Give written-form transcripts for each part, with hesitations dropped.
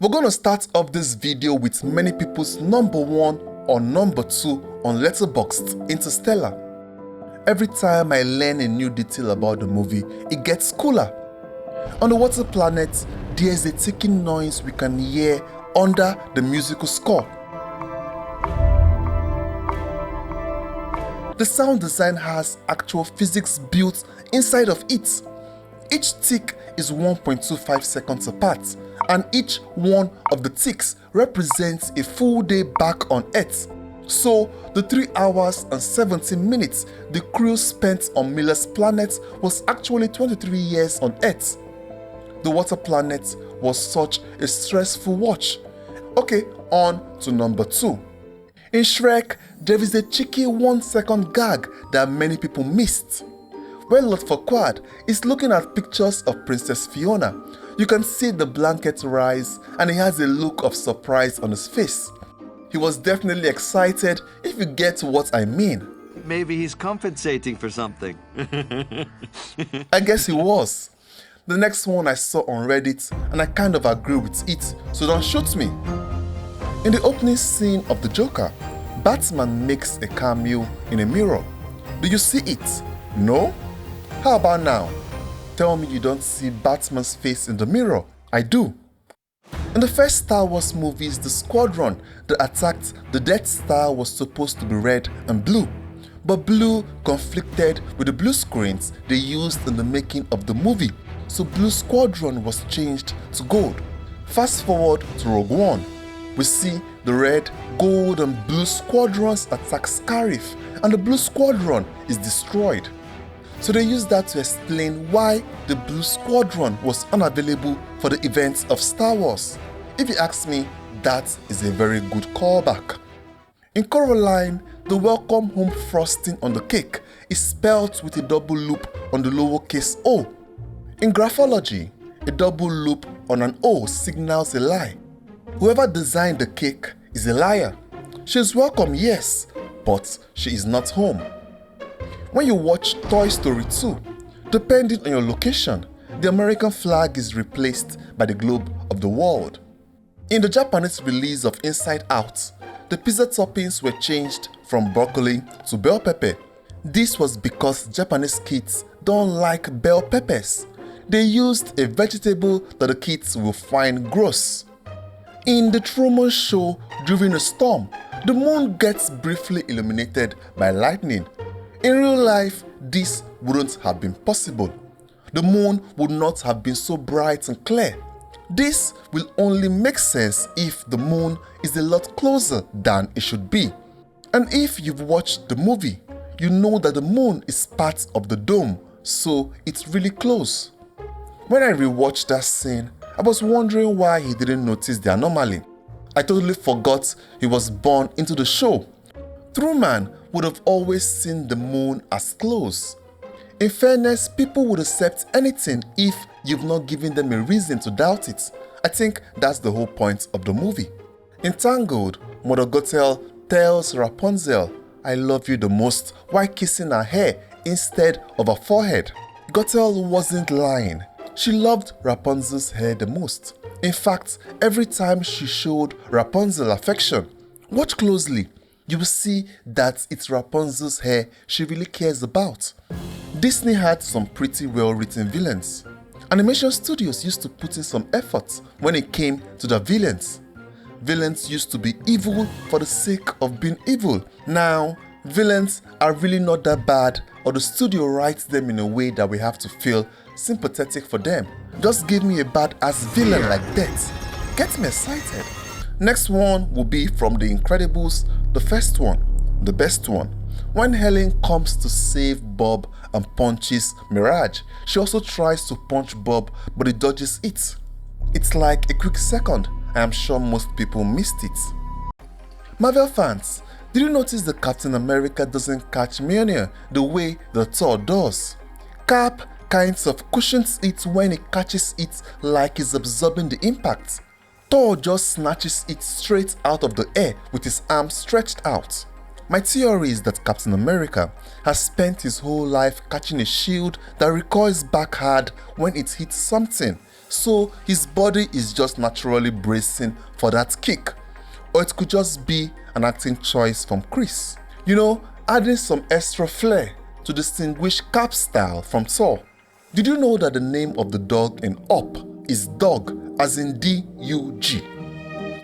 We're going to start off this video with many people's number 1 or number 2 on Letterboxd, Interstellar. Every time I learn a new detail about the movie, it gets cooler. On the water planet, there's a ticking noise we can hear under the musical score. The sound design has actual physics built inside of it. Each tick is 1.25 seconds apart, and each one of the ticks represents a full day back on Earth. So, the 3 hours and 17 minutes the crew spent on Miller's planet was actually 23 years on Earth. The water planet was such a stressful watch. Okay, on to number 2. In Shrek, there is a cheeky 1-second gag that many people missed. When Lord Farquaad is looking at pictures of Princess Fiona, you can see the blanket rise and he has a look of surprise on his face. He was definitely excited, if you get what I mean. Maybe he's compensating for something. I guess he was. The next one I saw on Reddit and I kind of agree with it, so don't shoot me. In the opening scene of The Joker, Batman makes a cameo in a mirror. Do you see it? No? How about now? Tell me you don't see Batman's face in the mirror. I do. In the first Star Wars movies, the squadron that attacked the Death Star was supposed to be red and blue, but blue conflicted with the blue screens they used in the making of the movie, so Blue Squadron was changed to gold. Fast forward to Rogue One. We see the red, gold and blue squadrons attack Scarif, and the blue squadron is destroyed. So they used that to explain why the blue squadron was unavailable for the events of Star Wars. If you ask me, that is a very good callback. In Coraline, the welcome home frosting on the cake is spelled with a double loop on the lowercase o. In graphology, a double loop on an o signals a lie. Whoever designed the cake is a liar. She is welcome, yes, but she is not home. When you watch Toy Story 2, depending on your location, the American flag is replaced by the globe of the world. In the Japanese release of Inside Out, the pizza toppings were changed from broccoli to bell pepper. This was because Japanese kids don't like bell peppers. They used a vegetable that the kids will find gross. In The Truman Show, during a storm, the moon gets briefly illuminated by lightning. In real life, this wouldn't have been possible. The moon would not have been so bright and clear. This will only make sense if the moon is a lot closer than it should be. And if you've watched the movie, you know that the moon is part of the dome, so it's really close. When I rewatched that scene, I was wondering why he didn't notice the anomaly. I totally forgot he was born into the show. Truman would have always seen the moon as close. In fairness, people would accept anything if you've not given them a reason to doubt it. I think that's the whole point of the movie. In Tangled, Mother Gothel tells Rapunzel, "I love you the most," while kissing her hair instead of her forehead. Gothel wasn't lying. She loved Rapunzel's hair the most. In fact, every time she showed Rapunzel affection, watch closely, you will see that it's Rapunzel's hair she really cares about. Disney had some pretty well-written villains. Animation studios used to put in some effort when it came to the villains. Villains used to be evil for the sake of being evil. Now, villains are really not that bad, or the studio writes them in a way that we have to feel sympathetic for them. Just give me a badass villain like that. Get me excited. Next one will be from The Incredibles, the first one, the best one. When Helen comes to save Bob and punches Mirage, she also tries to punch Bob, but he dodges it. It's like a quick second. I am sure most people missed it. Marvel fans, did you notice that Captain America doesn't catch Mjolnir the way the Thor does? Cap kinds of cushions it when he catches it like he's absorbing the impact. Thor just snatches it straight out of the air with his arms stretched out. My theory is that Captain America has spent his whole life catching a shield that recoils back hard when it hits something, so his body is just naturally bracing for that kick. Or it could just be an acting choice from Chris. You know, adding some extra flair to distinguish Cap's style from Thor. Did you know that the name of the dog in Up is Dog, as in D-U-G?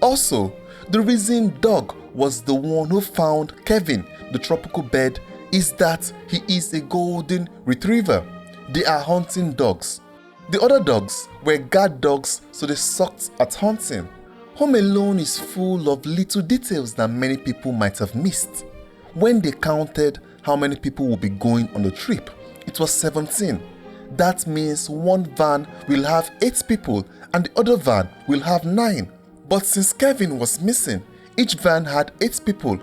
Also, the reason Doug was the one who found Kevin, the tropical bird, is that he is a golden retriever. They are hunting dogs. The other dogs were guard dogs, so they sucked at hunting. Home Alone is full of little details that many people might have missed. When they counted how many people will be going on the trip, it was 17. That means one van will have 8 people and the other van will have 9. But since Kevin was missing, each van had 8 people.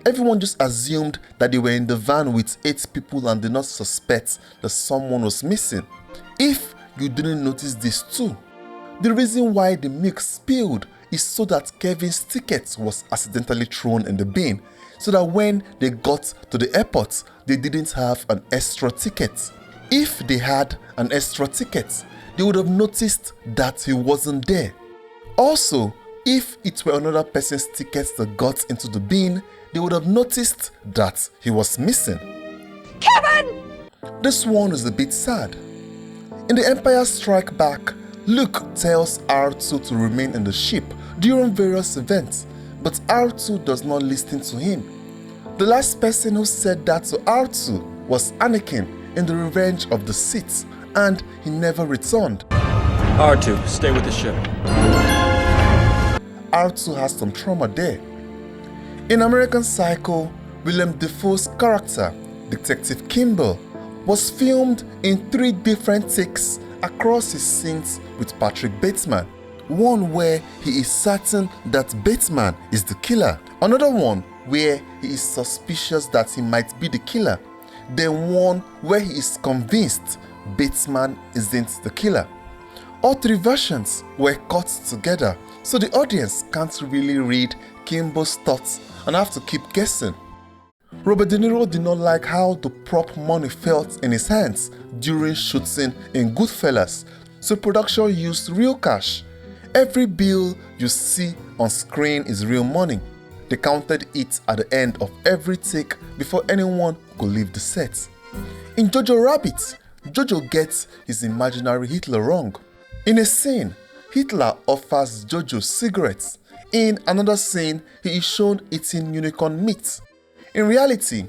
Everyone just assumed that they were in the van with 8 people and did not suspect that someone was missing. If you didn't notice this too, the reason why the milk spilled is so that Kevin's ticket was accidentally thrown in the bin, so that when they got to the airport, they didn't have an extra ticket. If they had an extra ticket, they would have noticed that he wasn't there. Also, if it were another person's ticket that got into the bin, they would have noticed that he was missing. Kevin! This one is a bit sad. In The Empire Strikes Back, Luke tells R2 to remain in the ship during various events, but R2 does not listen to him. The last person who said that to R2 was Anakin in The Revenge of the Sith, and he never returned. R2, stay with the ship. R2 has some trauma there. In American Psycho, Willem Dafoe's character, Detective Kimball, was filmed in 3 different takes across his scenes with Patrick Bateman. One where he is certain that Bateman is the killer, another one where he is suspicious that he might be the killer, then one where he is convinced Bateman isn't the killer. All 3 versions were cut together, so the audience can't really read Kimball's thoughts and have to keep guessing. Robert De Niro did not like how the prop money felt in his hands during shooting in Goodfellas, so production used real cash. Every bill you see on screen is real money. They counted it at the end of every take before anyone could leave the set. In Jojo Rabbit, Jojo gets his imaginary Hitler wrong. In a scene, Hitler offers Jojo cigarettes. In another scene, he is shown eating unicorn meat. In reality,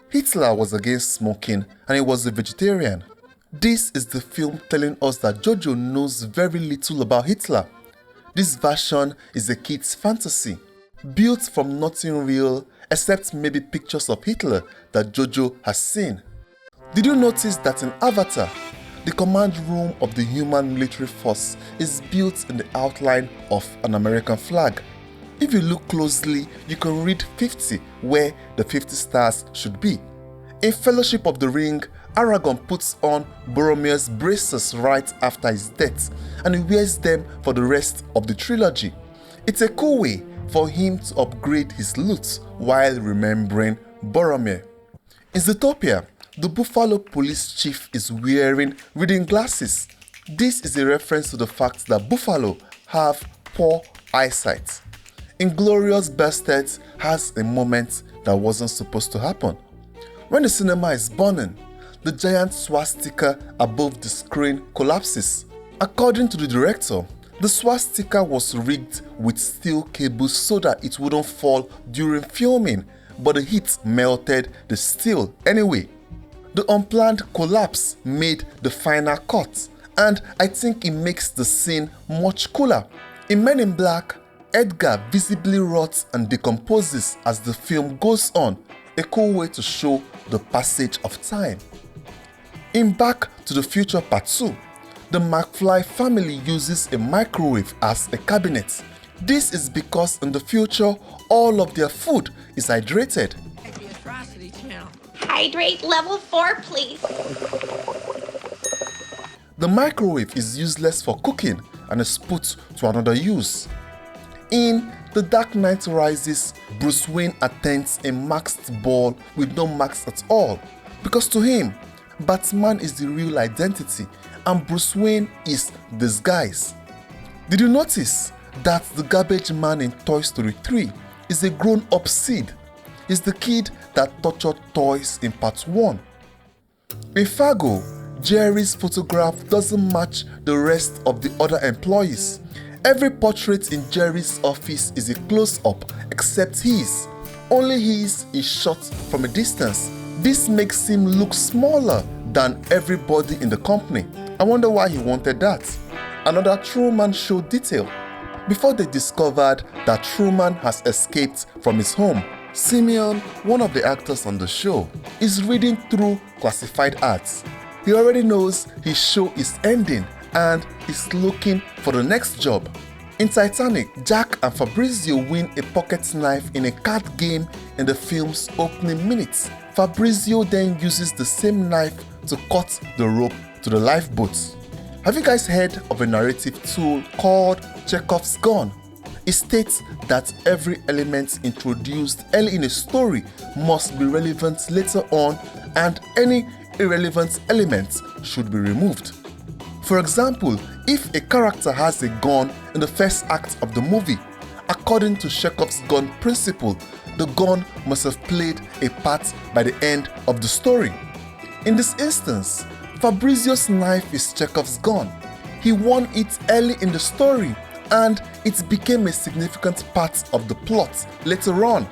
Hitler was against smoking and he was a vegetarian. This is the film telling us that Jojo knows very little about Hitler. This version is a kid's fantasy, built from nothing real except maybe pictures of Hitler that Jojo has seen. Did you notice that in Avatar, the command room of the human military force is built in the outline of an American flag? If you look closely, you can read 50 where the 50 stars should be. In Fellowship of the Ring, Aragorn puts on Boromir's braces right after his death, and he wears them for the rest of the trilogy. It's a cool way for him to upgrade his loot while remembering Boromir. In Zootopia, the Buffalo police chief is wearing reading glasses. This is a reference to the fact that buffalo have poor eyesight. Inglourious Basterds has a moment that wasn't supposed to happen. When the cinema is burning, the giant swastika above the screen collapses. According to the director, the swastika was rigged with steel cables so that it wouldn't fall during filming, but the heat melted the steel anyway. The unplanned collapse made the final cut, and I think it makes the scene much cooler. In Men in Black, Edgar visibly rots and decomposes as the film goes on, a cool way to show the passage of time. In Back to the Future Part 2, the McFly family uses a microwave as a cabinet. This is because in the future, all of their food is hydrated. The Atrocity Channel. Hydrate level 4, please. The microwave is useless for cooking and is put to another use. In The Dark Knight Rises, Bruce Wayne attends a masked ball with no mask at all, because to him, Batman is the real identity and Bruce Wayne is disguised. Did you notice that the garbage man in Toy Story 3 is a grown-up Sid? He's the kid that tortured toys in part 1. In Fargo, Jerry's photograph doesn't match the rest of the other employees. Every portrait in Jerry's office is a close-up except his. Only his is shot from a distance. This makes him look smaller than everybody in the company. I wonder why he wanted that. Another Truman Show detail. Before they discovered that Truman has escaped from his home, Simeon, one of the actors on the show, is reading through classified ads. He already knows his show is ending and is looking for the next job. In Titanic, Jack and Fabrizio win a pocket knife in a card game in the film's opening minutes. Fabrizio then uses the same knife to cut the rope to the lifeboat. Have you guys heard of a narrative tool called Chekhov's gun? It states that every element introduced early in a story must be relevant later on, and any irrelevant element should be removed. For example, if a character has a gun in the first act of the movie, according to Chekhov's gun principle, the gun must have played a part by the end of the story. In this instance, Fabrizio's knife is Chekhov's gun. He won it early in the story, and it became a significant part of the plot later on.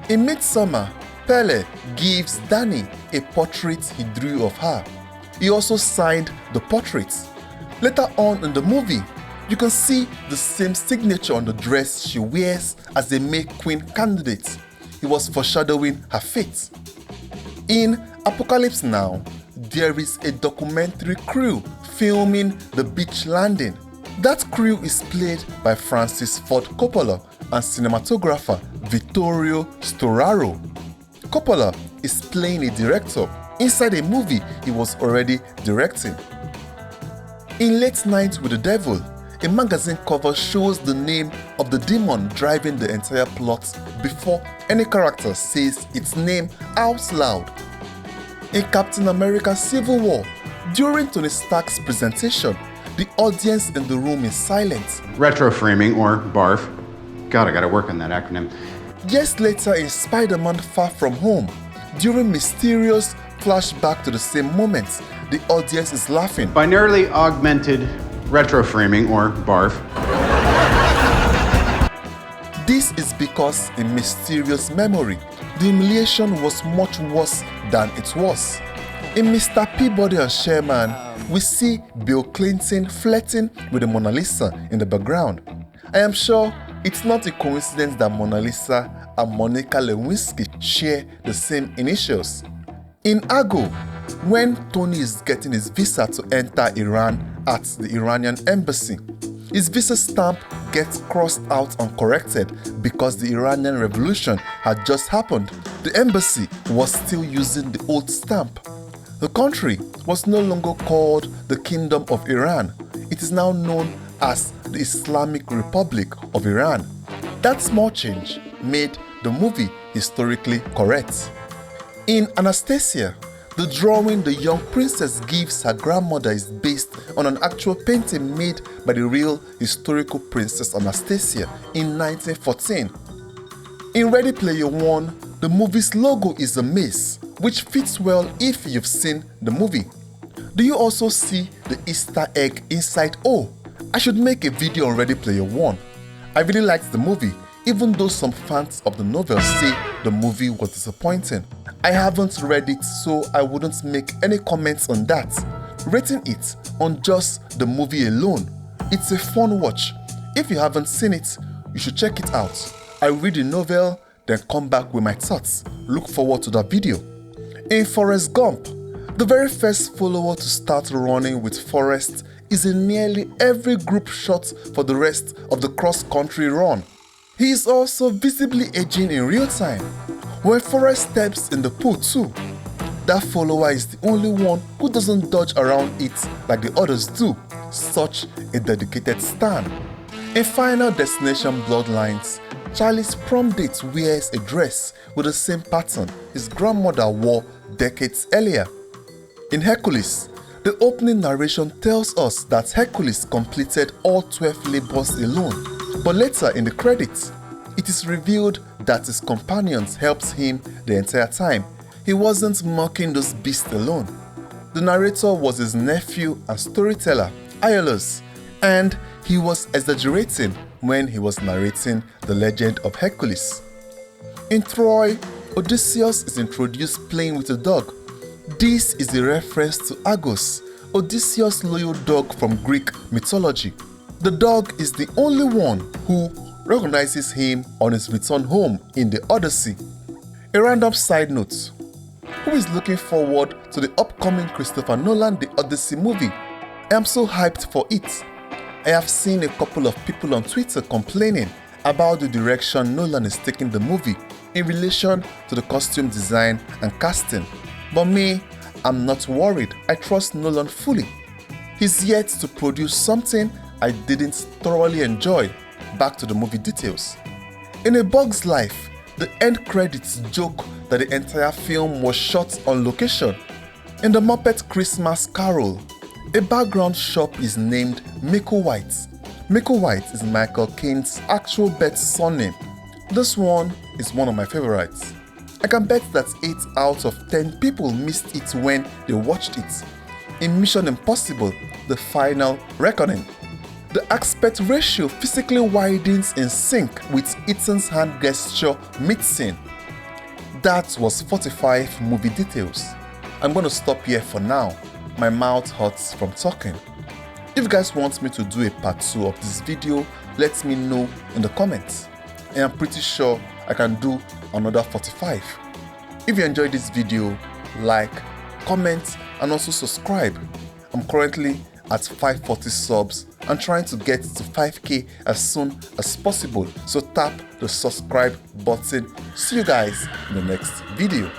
In Midsommar, Pele gives Danny a portrait he drew of her. He also signed the portrait. Later on in the movie, you can see the same signature on the dress she wears as a May Queen candidate. He was foreshadowing her fate. In Apocalypse Now, there is a documentary crew filming the beach landing. That crew is played by Francis Ford Coppola and cinematographer Vittorio Storaro. Coppola is playing a director inside a movie he was already directing. In Late Night with the Devil, a magazine cover shows the name of the demon driving the entire plot before any character says its name out loud. In Captain America Civil War, during Tony Stark's presentation, the audience in the room is silent. Retro framing, or BARF. God, I gotta work on that acronym. Years later in Spider-Man Far From Home, during Mysterio's flashback to the same moments, the audience is laughing. Binarily augmented retro framing, or BARF. This is because in Mysterio's memory, the humiliation was much worse than it was. In Mr. Peabody and Sherman, we see Bill Clinton flirting with the Mona Lisa in the background. I am sure it's not a coincidence that Mona Lisa and Monica Lewinsky share the same initials. In Argo, when Tony is getting his visa to enter Iran at the Iranian embassy, his visa stamp gets crossed out uncorrected because the Iranian Revolution had just happened. The embassy was still using the old stamp. The country was no longer called the Kingdom of Iran. It is now known as the Islamic Republic of Iran. That small change made the movie historically correct. In Anastasia, the drawing the young princess gives her grandmother is based on an actual painting made by the real historical Princess Anastasia in 1914. In Ready Player One, the movie's logo is a mace, which fits well if you've seen the movie. Do you also see the Easter egg inside O? I should make a video on Ready Player One. I really liked the movie, even though some fans of the novel say the movie was disappointing. I haven't read it, so I wouldn't make any comments on that. Rating it on just the movie alone, it's a fun watch. If you haven't seen it, you should check it out. I read the novel, then come back with my thoughts. Look forward to that video. In Forrest Gump, the very first follower to start running with Forrest is in nearly every group shot for the rest of the cross-country run. He is also visibly aging in real time. When Forrest steps in the pool too, that follower is the only one who doesn't dodge around it like the others do. Such a dedicated stan. In Final Destination Bloodlines, Charlie's prom date wears a dress with the same pattern his grandmother wore decades earlier. In Hercules, The opening narration tells us that Hercules completed all 12 labors alone, but later in the credits, it is revealed that his companions helped him the entire time. He wasn't mocking those beasts alone. The narrator was his nephew and storyteller, Iolaus, and he was exaggerating when he was narrating the legend of Hercules. In Troy, Odysseus is introduced playing with a dog. This is a reference to Argos, Odysseus' loyal dog from Greek mythology. The dog is the only one who recognizes him on his return home in the Odyssey. A random side note: who is looking forward to the upcoming Christopher Nolan The Odyssey movie? I am so hyped for it. I have seen a couple of people on Twitter complaining about the direction Nolan is taking the movie in relation to the costume design and casting. But me, I'm not worried. I trust Nolan fully. He's yet to produce something I didn't thoroughly enjoy. Back to the movie details. In A Bug's Life, the end credits joke that the entire film was shot on location. In The Muppet Christmas Carol, a background shop is named Mako White. Mako White is Michael Caine's actual birth surname. This one is one of my favorites. I can bet that 8 out of 10 people missed it when they watched it. In Mission Impossible: The Final Reckoning, the aspect ratio physically widens in sync with Ethan's hand gesture mid-scene. That was 45 movie details. I'm going to stop here for now. My mouth hurts from talking. If you guys want me to do a part 2 of this video, let me know in the comments. And I'm pretty sure I can do another 45. If you enjoyed this video, like, comment, and also subscribe. I'm currently at 540 subs and trying to get to 5k as soon as possible, so tap the subscribe button. See you guys in the next video.